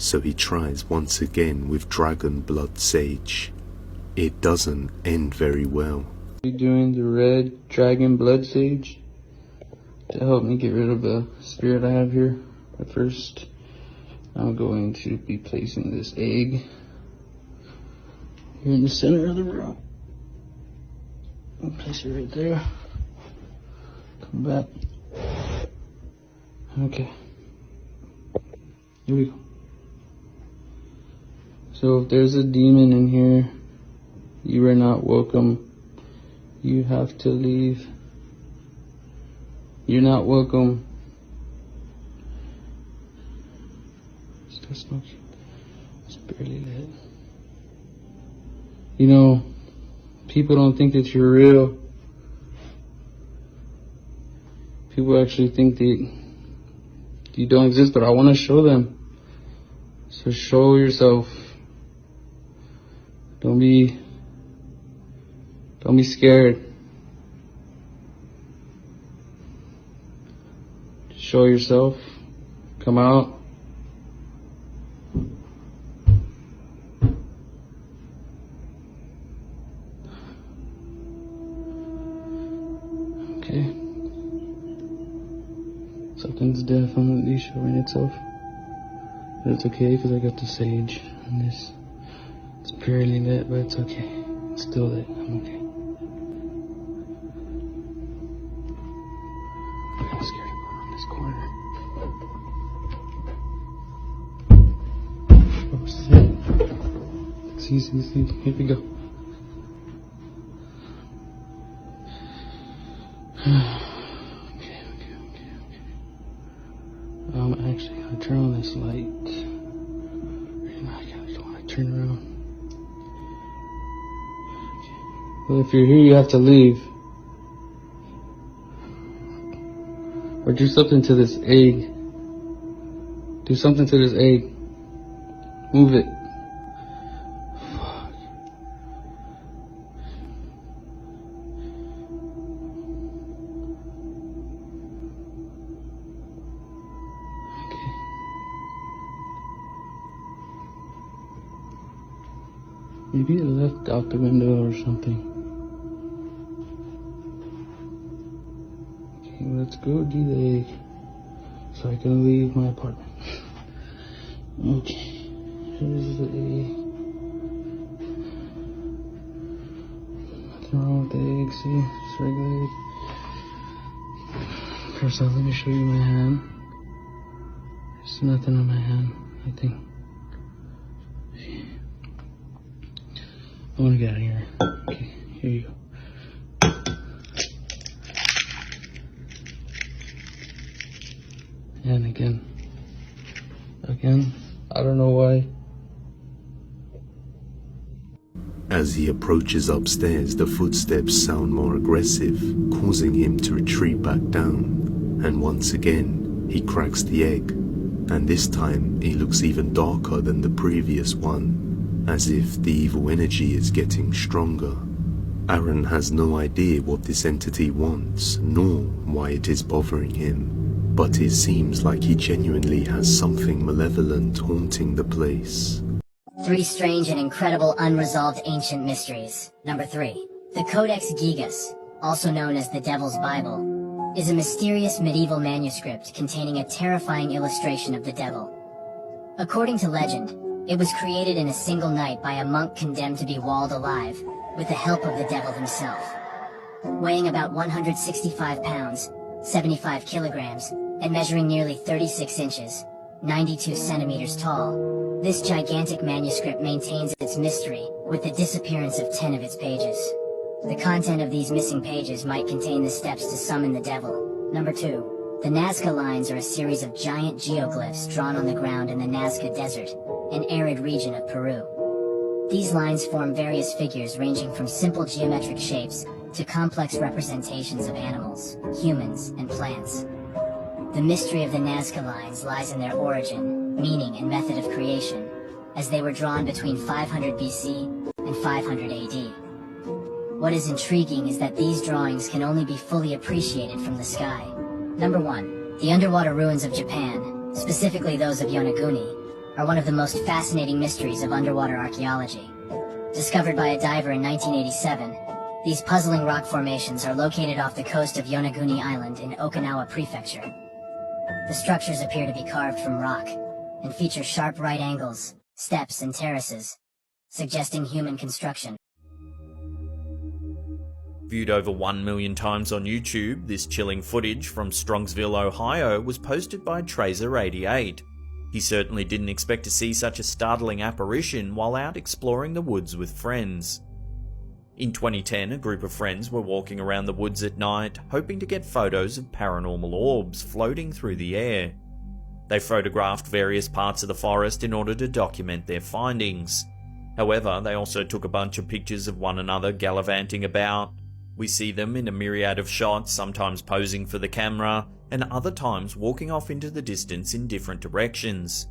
so he tries once again with Dragon Blood Sage. It doesn't end very well. Doing the red Dragon Blood Sage to help me get rid of the spirit I have here. But first, I'm going to be placing this egg here in the center of the room. I'll place it right there. Come back. Okay. Here we go. So if there's a demon in here, you are not welcome. You have to leave. You're not welcome. Still smoking. It's barely lit. You know, people don't think that you're real. People actually think that you don't exist, but I want to show them. So show yourself. Don't be scared. Show yourself. Come out. Okay. Something's definitely showing itself. But it's okay because I got the sage and this. It's barely lit, but it's okay. It's still lit. I'm okay. I'm scared to go around this corner. Oh shit. See. Here we go. Okay. Actually, I'll turn on this light. I don't want to turn around. Well, if you're here, you have to leave. Or do something to this egg. Do something to this egg. Move it. Fuck. Okay. Maybe it left out the window or something. Let's go do the egg so I can leave my apartment. Okay, here's the egg. Nothing wrong with the egg, see? Just regular egg. First off, let me show you my hand. There's nothing on my hand, I think. I want to get out of here. Okay, here you go. And again, I don't know why. As he approaches upstairs, the footsteps sound more aggressive, causing him to retreat back down. And once again, he cracks the egg. And this time, it looks even darker than the previous one, as if the evil energy is getting stronger. Aaron has no idea what this entity wants, nor why it is bothering him. But it seems like he genuinely has something malevolent haunting the place. 3 strange and incredible unresolved ancient mysteries. Number 3. The Codex Gigas, also known as the Devil's Bible, is a mysterious medieval manuscript containing a terrifying illustration of the devil. According to legend, it was created in a single night by a monk condemned to be walled alive, with the help of the devil himself. Weighing about 165 pounds, 75 kilograms, and measuring nearly 36 inches, 92 centimeters tall, this gigantic manuscript maintains its mystery, with the disappearance of 10 of its pages. The content of these missing pages might contain the steps to summon the devil. Number 2. The Nazca lines are a series of giant geoglyphs drawn on the ground in the Nazca Desert, an arid region of Peru. These lines form various figures ranging from simple geometric shapes to complex representations of animals, humans, and plants. The mystery of the Nazca lines lies in their origin, meaning, and method of creation, as they were drawn between 500 BC and 500 AD. What is intriguing is that these drawings can only be fully appreciated from the sky. Number 1. The underwater ruins of Japan, specifically those of Yonaguni, are one of the most fascinating mysteries of underwater archaeology. Discovered by a diver in 1987, these puzzling rock formations are located off the coast of Yonaguni Island in Okinawa Prefecture. The structures appear to be carved from rock, and feature sharp right angles, steps, and terraces, suggesting human construction. Viewed over 1 million times on YouTube, this chilling footage from Strongsville, Ohio was posted by Tracer88. He certainly didn't expect to see such a startling apparition while out exploring the woods with friends. In 2010, a group of friends were walking around the woods at night, hoping to get photos of paranormal orbs floating through the air. They photographed various parts of the forest in order to document their findings. However, they also took a bunch of pictures of one another gallivanting about. We see them in a myriad of shots, sometimes posing for the camera, and other times walking off into the distance in different directions.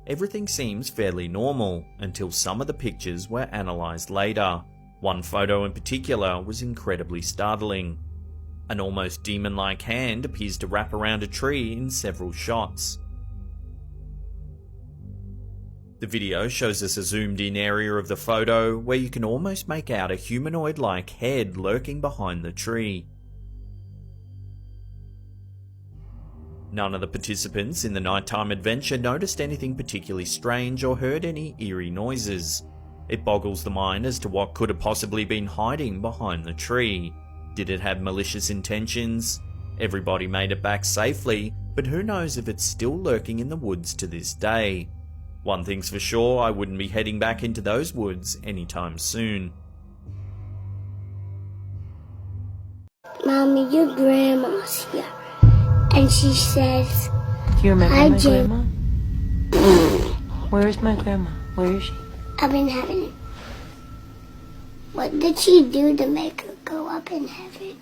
Everything seems fairly normal, until some of the pictures were analysed later. One photo in particular was incredibly startling. An almost demon-like hand appears to wrap around a tree in several shots. The video shows us a zoomed-in area of the photo where you can almost make out a humanoid-like head lurking behind the tree. None of the participants in the nighttime adventure noticed anything particularly strange or heard any eerie noises. It boggles the mind as to what could have possibly been hiding behind the tree. Did it have malicious intentions? Everybody made it back safely, but who knows if it's still lurking in the woods to this day. One thing's for sure, I wouldn't be heading back into those woods anytime soon. Mommy, your grandma's here. And she says, Do you remember hi, my Jim. grandma? Where is my grandma? Where is she? Up in heaven. What did she do to make her go up in heaven?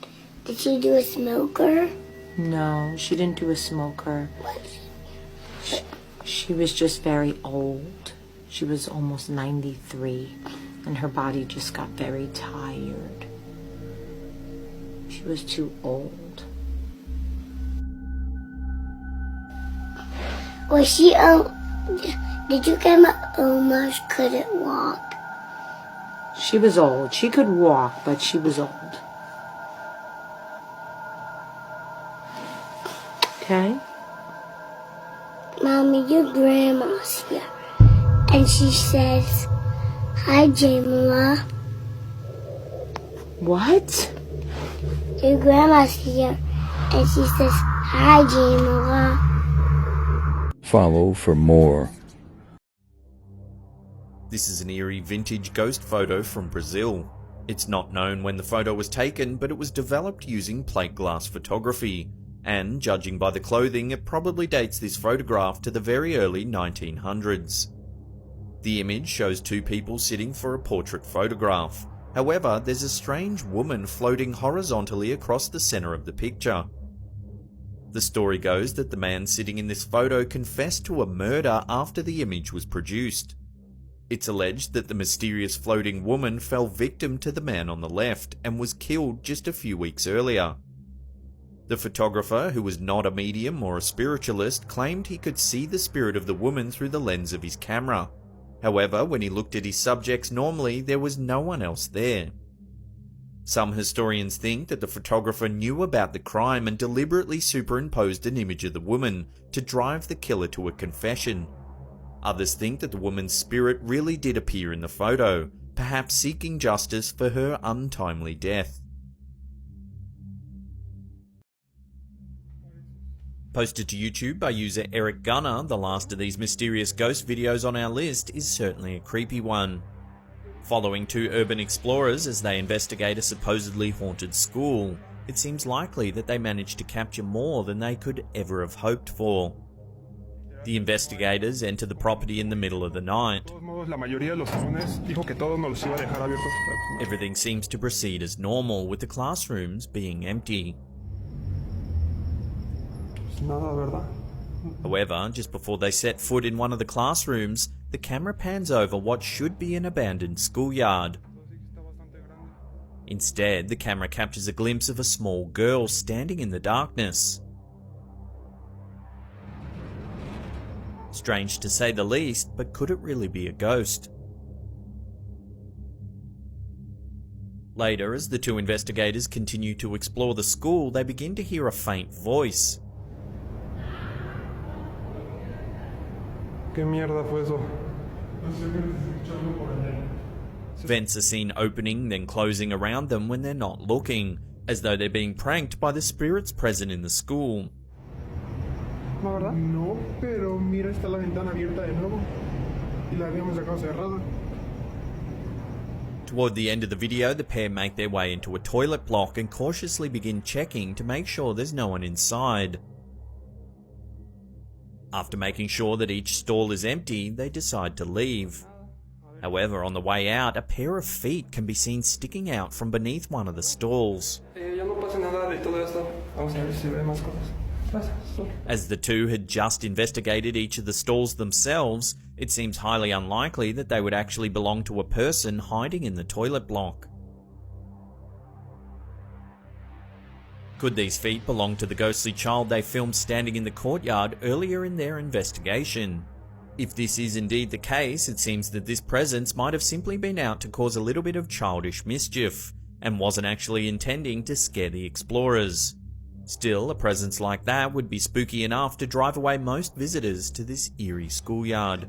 Did she do a smoker? No, she didn't do a smoker. What? She was just very old. She was almost 93, and her body just got very tired. She was too old. Was she, did your grandma almost couldn't walk? She was old. She could walk, but she was old. Okay? Mommy, your grandma's here. And she says, hi, Jamila. What? Your grandma's here. And she says, hi, Jamila. Follow for more. This is an eerie vintage ghost photo from Brazil. It's not known when the photo was taken, but it was developed using plate glass photography, and judging by the clothing, it probably dates this photograph to the very early 1900s. The image shows two people sitting for a portrait photograph. However, there's a strange woman floating horizontally across the center of the picture. The story goes that the man sitting in this photo confessed to a murder after the image was produced. It's alleged that the mysterious floating woman fell victim to the man on the left and was killed just a few weeks earlier. The photographer, who was not a medium or a spiritualist, claimed he could see the spirit of the woman through the lens of his camera. However, when he looked at his subjects normally, there was no one else there. Some historians think that the photographer knew about the crime and deliberately superimposed an image of the woman to drive the killer to a confession. Others think that the woman's spirit really did appear in the photo, perhaps seeking justice for her untimely death. Posted to YouTube by user Eric Gunner, the last of these mysterious ghost videos on our list is certainly a creepy one. Following two urban explorers as they investigate a supposedly haunted school, it seems likely that they managed to capture more than they could ever have hoped for. The investigators enter the property in the middle of the night. Everything seems to proceed as normal, with the classrooms being empty. However, just before they set foot in one of the classrooms, the camera pans over what should be an abandoned schoolyard. Instead, the camera captures a glimpse of a small girl standing in the darkness. Strange to say the least, but could it really be a ghost? Later, as the two investigators continue to explore the school, they begin to hear a faint voice. ¿Qué mierda fue eso? Vents are seen opening, then closing around them when they're not looking, as though they're being pranked by the spirits present in the school. ¿No, verdad? No, pero mira, está la ventana abierta de nuevo. Y la habíamos dejado cerrada. Toward the end of the video, the pair make their way into a toilet block and cautiously begin checking to make sure there's no one inside. After making sure that each stall is empty, they decide to leave. However, on the way out, a pair of feet can be seen sticking out from beneath one of the stalls. As the two had just investigated each of the stalls themselves, it seems highly unlikely that they would actually belong to a person hiding in the toilet block. Could these feet belong to the ghostly child they filmed standing in the courtyard earlier in their investigation? If this is indeed the case, it seems that this presence might have simply been out to cause a little bit of childish mischief, and wasn't actually intending to scare the explorers. Still, a presence like that would be spooky enough to drive away most visitors to this eerie schoolyard.